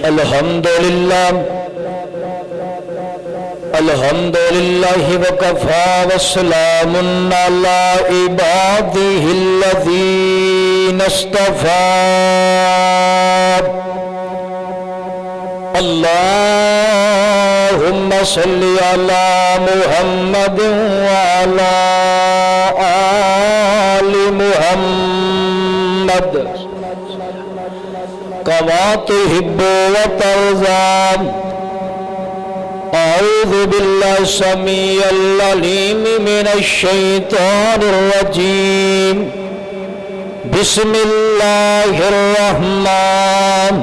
الحمدللہ وکفا وسلام علی عبادہ الذین اصطفی اللہم صلی علی محمد وعلی آل محمد کما تحب وترضى اعوذ باللہ السمیع العلیم من الشیطان الرجیم بسم اللہ الرحمن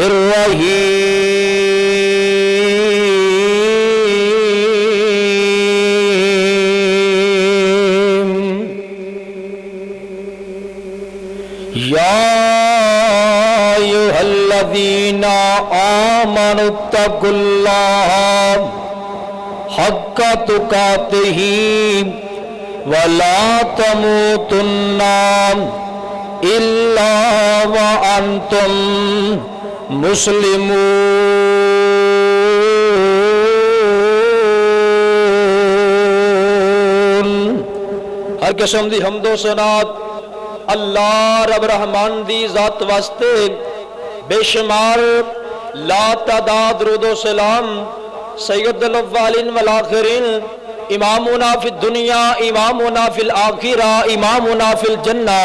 الرحیم یا ایھا الذین آمنوا اتقوا اللہ حق تقاتہ ولا تموتن الا وانتم مسلمون۔ ہر قسم دی حمد و ثناء اللہ رب رحمان دی ذات واسطے، بے شمار لا تعداد درود و سلام سید الاولین والآخرین، امامنا فی الدنیا امامنا فی الآخرہ امامنا فی الجنہ،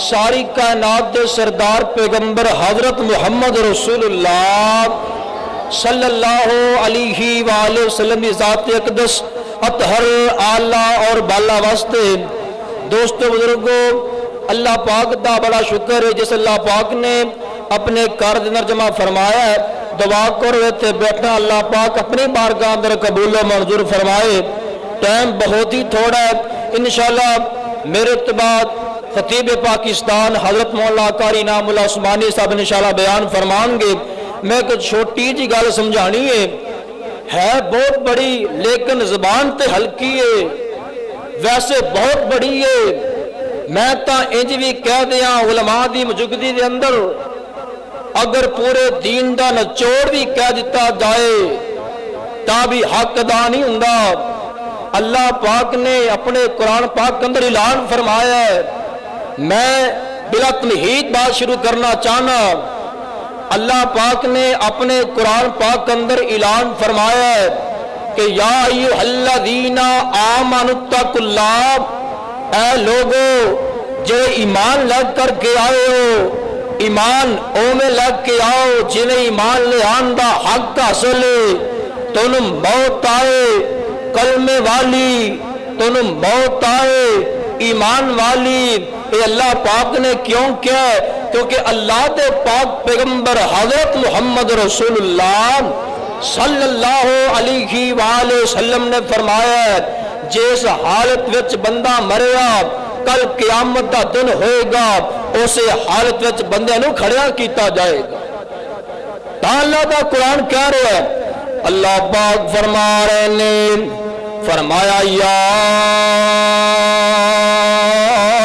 ساری کائنات دے سردار پیغمبر حضرت محمد رسول اللہ صلی اللہ علیہ وآلہ وسلم کی ذات اقدس اطہر اعلیٰ اور بالا واسطے، دوستو بزرگوں، اللہ پاک دا بڑا شکر ہے جس اللہ پاک نے اپنے کار دے اندر جمع فرمایا ہے۔ دعا کرو تے بیٹھنا اللہ پاک اپنی بارگاہ اندر قبول و منظور فرمائے۔ ٹائم بہت ہی تھوڑا ہے، انشاءاللہ میرے بعد خطیب پاکستان حضرت مولانا قاری انعام اللہ عثمانی صاحب انشاءاللہ بیان فرمان گے۔ میں کچھ چھوٹی جی گل سمجھانی ہے بہت بڑی لیکن زبان تے ہلکی ہے، ویسے بہت بڑی ہے۔ میں تا انج بھی کہہ دیا علماء دی موجودگی دے اندر اگر پورے دین دا نچوڑ بھی کہہ دیتا جائے تا بھی حق ادا نہیں ہوندا۔ اللہ پاک نے اپنے قرآن پاک کے اندر اعلان فرمایا ہے، میں بلا تمہید بات شروع کرنا چاہنا۔ اللہ پاک نے اپنے قرآن پاک کے اندر اعلان فرمایا ہے کہ یا ایھا الذین آمنوا اتقوا اللہ، اے لوگو جو ایمان لگ کر کے آئے ہو، ایمان او میں لگ کے آؤ جنہیں ایمان لے آندہ حق حاصل ہے، تنم موت آئے کلمے والی، تنم موت آئے ایمان والی۔ اے اللہ پاک نے کیوں کیا ہے؟ کیونکہ اللہ دے پاک پیغمبر حضرت محمد رسول اللہ صلی اللہ علیہ وآلہ وسلم نے فرمایا ہے جس حالت وچ بندہ مریا کل قیامت دا دن ہوئے گا اسے حالت وچ بندے نو کھڑیا کیتا جائے گا۔ تا اللہ دا قرآن کہہ رہا ہے، اللہ پاک فرما رہے نے فرمایا یا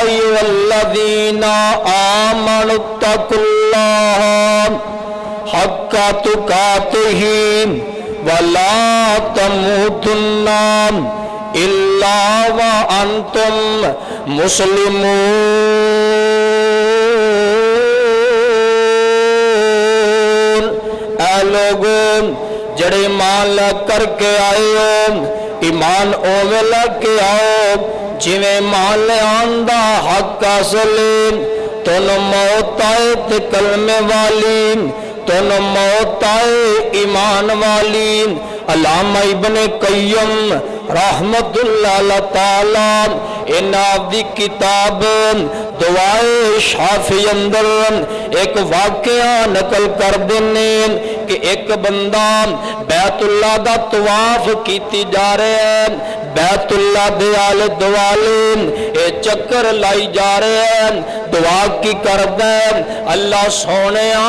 ایھا الذین آمنوا اتقوا اللہ حق تقاتہ ولا تموتن الا وانتم مسلمون۔ اے لوگوں جڑے ایمان لگ کر کے آئے ہو، ایمان اوے لگ کے آؤ جویں ایمان لے آندہ حق حاصل، تنو موت آئے تے کلمے والی، تنو موت آئے ایمان والی۔ علامہ ابن قیم رحمت اللہ تعالی ان دی کتاب دعائے شافی اندر ایک واقعہ نقل کر دینے کہ ایک بندہ بیت اللہ دا طواف کیتی جا رہے ہیں، بیت اللہ دے آلے دوالے اے چکر لائی جا رہے ہیں، دعا کی کردا اللہ سونیا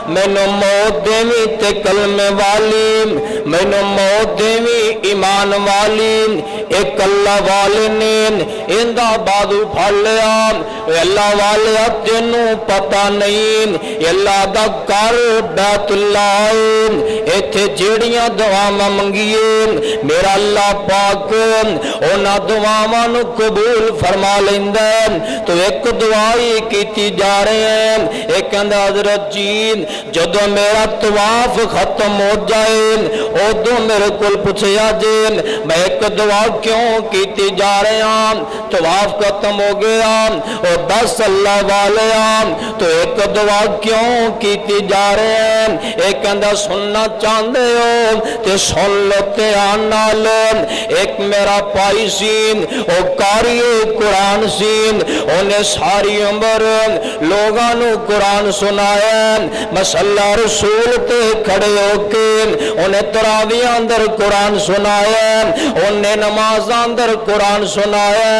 مینوں موت دیویں تے کلمے والی مینوں موت دیویں ایمان والی ایک اللہ والے نے ایندا بازو پھڑ لیا اللہ والے تینوں پتہ نہیں اللہ دا گھر بیت اللہ ایتھے جیڑیاں دعاواں منگیے میرا اللہ پاک انہاں دعاواں نو قبول فرما لیندا تو ایک دعائی کیتی جا رہے ہیں ایک کہندا حضرت جی جدوں میرا طواف ختم ہو جائے ادوں میرے کول پوچھیا جی میں ایک دعا کیوں کیتی جا رہے ہیں طواف ختم ہو گیا اور بس اللہ والے تو ایک دعا کیوں کیتی جا رہے ہیں ایک کہندا سننا چاہندے ہو تے سن لو دھیان نال ایک میرا بھائی سی او قاری قرآن سی انہیں ساری عمر لوگاں نو قرآن سنایا مسلح رسول تے کھڑے ہو کے انہیں تراویح اندر قرآن سنایا انہیں نماز اندر قرآن سنایا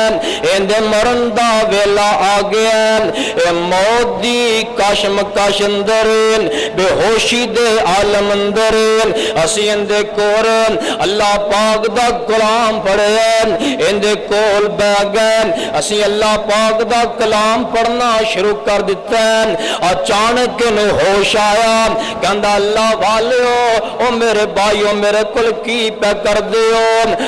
اندے مرن دا ویلا آ گیا اے موت دی کشمکش اندر بے ہوشی دے عالم اندر اسی اندے کور اللہ پاک دا کلام پڑھے اندے کول بہ گئے اسی اللہ پاک دا کلام پڑھنا شروع کر دیتا ہے اچانک نو ہوش آیا کہندا اللہ والیو او میرے بھائیو میرے کل کی پہ کر دیو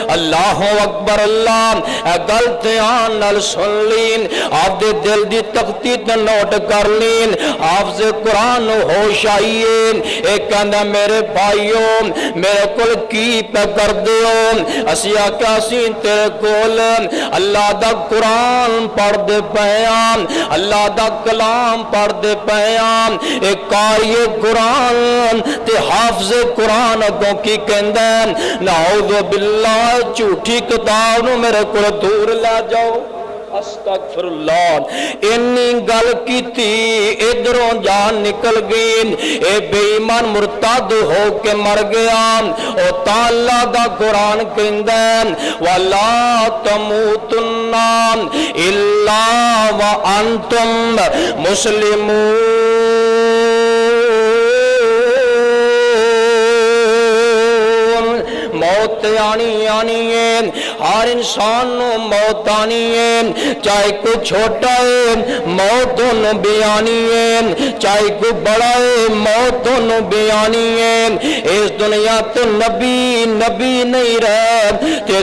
اللہ اکبر اللہ اے گل دھیان نال سن لین آپ دے دل دی تختی تے نوٹ کر لین حافظ قرآن ہوش آئیے ایک کہندا میرے بھائیو میرے کل کی پہ کر دیو اسی آکا سی تیرے کول اللہ دا قرآن پڑھ دے پیام اللہ دا کلام پڑھ دے پیام ایک قاری قرآن تے حافظ قرآن اگوں کی کہندا نعوذ باللہ جھوٹی کتاب نو میرے کول دور لے جاؤ استغفر اللہ انی گل کیتی ادھروں جان نکل گئی اے بے ایمان مرتد ہو کے مر گیا او تعالی دا قرآن کہندا ولا تموتن الا وانتم مسلمون موت آنی ہے ہر انسان نو موت آنی ہے چاہے کوئی چھوٹا ہے موت انہوں بھی آنی ہے چاہے کوئی بڑا ہے موت انہوں بھی آنی ہے اس دنیا تو نبی نہیں رہے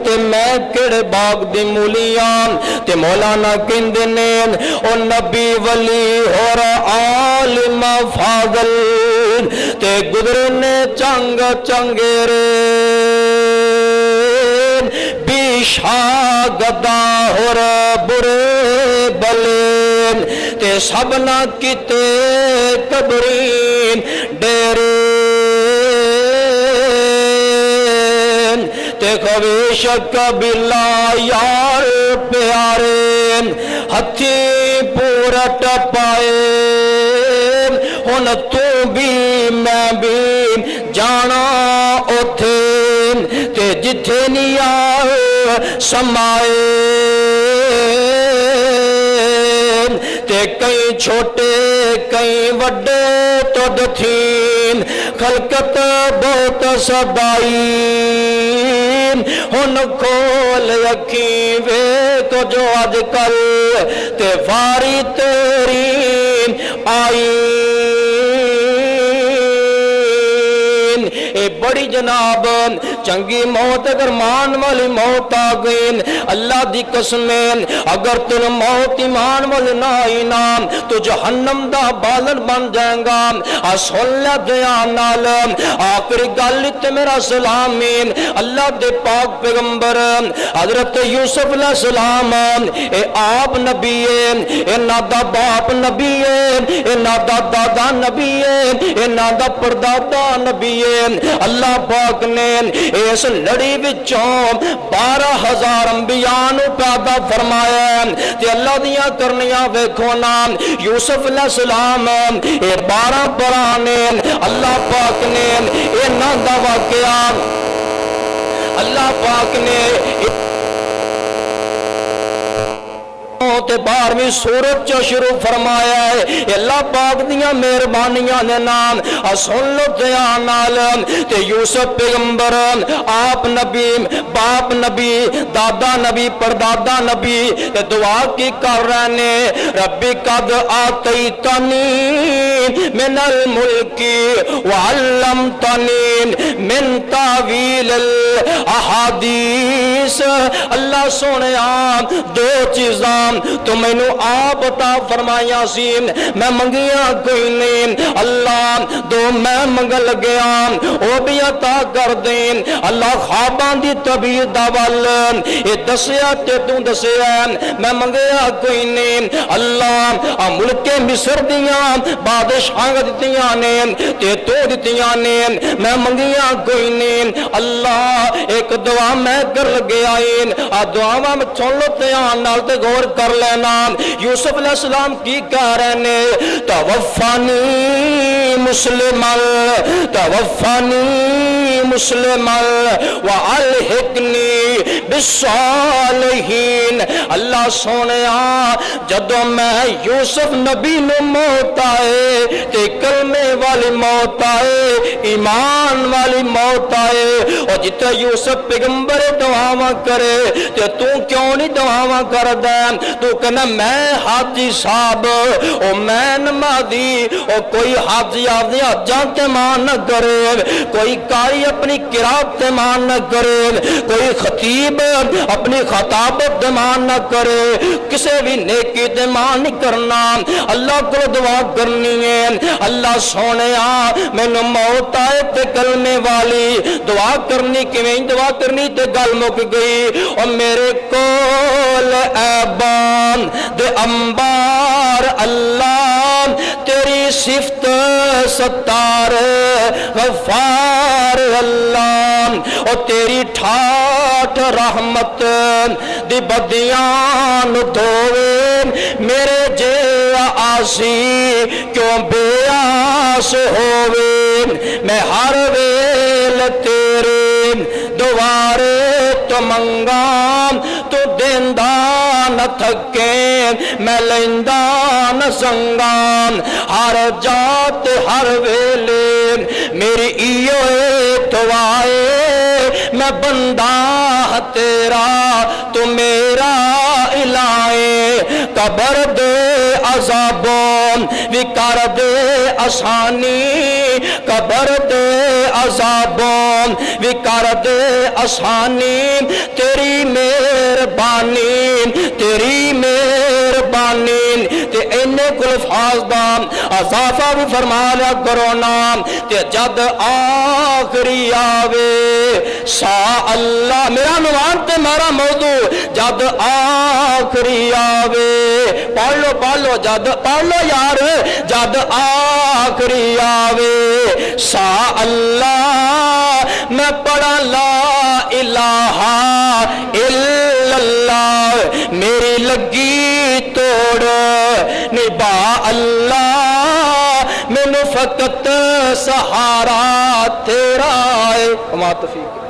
تے میں کڑے باغ دی مولیاں تے مولانا کہندے نے او نبی ولی اور عالم فاضل تے گزرے نے چنگیرے شاگدا اور برے بلین تے سبنا کتے قبرین ڈیرے تے خویش قبیلہ یار پیارے ہتھی پورا ٹپائے ہن تو بھی میں بھی جانا اوتھے تے جتھے نیا سمائے تے کئی چھوٹے کئی وڈے تو دتھین خلقت بہت سدائی ہن کھول اکھیں ویکھ جو اج کل تے واری تیری آئی اے بڑی جناب چنگی موت اگر مان والی موت آ گئی اللہ دی قسمیں اگر تن موت ایمان والی نہ آئی نا تو جہنم دا بالن بن جائیں گا سن لے دھیان نال آخری گل تے میرا سلامین اللہ دے پاک پیغمبر حضرت یوسف علیہ السلام اے آپ نبی ہے اے نادا باپ نبی ہے اے نادا دادا نبی ہے اے نادا پردادا نبی ہے اللہ پاک نے اس لڑی وچوں 12,000 انبیاء نو پیدا فرمایا تے اللہ دیاں کرنیاں ویکھو نا یوسف علیہ السلام اے 12 پرانے اللہ پاک نے انہاں دا واقعہ اللہ پاک نے تے 12ویں سورت چ شروع فرمایا ہے اللہ پاک دیاں مہربانیاں دے نام سن لو دھیان نال تے یوسف پیغمبر آپ نبی باپ نبی دادا نبی پردادا نبی تے دعا کی کر رہے نے ربی قد آتیتنی من الملک وعلمتنی من تعویل الاحادیث اللہ سونیا دو چیزاں تو میں نے آپ عطا فرمایا سی میں منگیاں کوئی نہیں اللہ دو میں منگل لگیا وہ بھی عطا کر دیں اللہ خوابان دی طبیعت داول یہ دسیا تے تو دسیا میں منگیا کوئی نہیں اللہ ملک مصر دیاں بادشاہ دتیاں نے تے تو دتیاں نے میں منگیا کوئی نہیں اللہ ایک دعا میں کر گیا دعا میں سن لو دھیان نال تے غور کر لینا یوسف علیہ السلام کی کہہ رہے نے توفانی مسلمن توفانی مسلمن والحقنی بالصالحین اللہ سونیا جدو میں یوسف نبی نو موت آئے تے کلمے والی موت آئے ایمان والی موت آئے اور جتے یوسف پیغمبر دعاواں کرے تے تو کیوں نہیں دعاواں کر دیں تو کہنا میں حاجی صاحب او میں نمازی او کوئی حاجی آدھی حجاں تے مان نہ کرے کوئی قاری اپنی قرات تے مان نہ کرے کوئی خطیب اپنی خطابت تے مان نہ کرے کسے بھی نیکی تے مان نہیں کرنا اللہ کو دعا کرنی ہے اللہ سونیا میں نو موت آئے تے کلمے والی دعا کرنی کیویں دعا کرنی تے گل مک گئی اور میرے کول ایبان دے انبار اللہ تیری صفت ستار غفار اللہ اور تیری ٹھاٹ رحمت دی بدیان دھوے میرے جے آسی کیوں بے آس ہووے میں ہر ویل تیرے دوارے تو منگام تو دیندہ نہ تھکے میں لیندہ نہ سنگام ہر جات ہر ویلے میری ایو دعائے میں بندہ تیرا تو میرا الہے قبر دے عذابوں وکار دے آسانی قبر دے عذابوں وکار دے آسانی تیری مہربانی تیری مہربانی تے اینے کل الفاظ دا اضافہ بھی فرما لیا کرو نام تے جد آخری آوے سا اللہ میرا نوان تے میرا موضوع جد آخری آوے پڑھ لو جد پڑھ لو یار جد آخری آوے سا اللہ میں پڑھا لا الہ الا اللہ میری لگی توڑ نبا اللہ میں فقط سہارا تیرا ہے. وما توفیق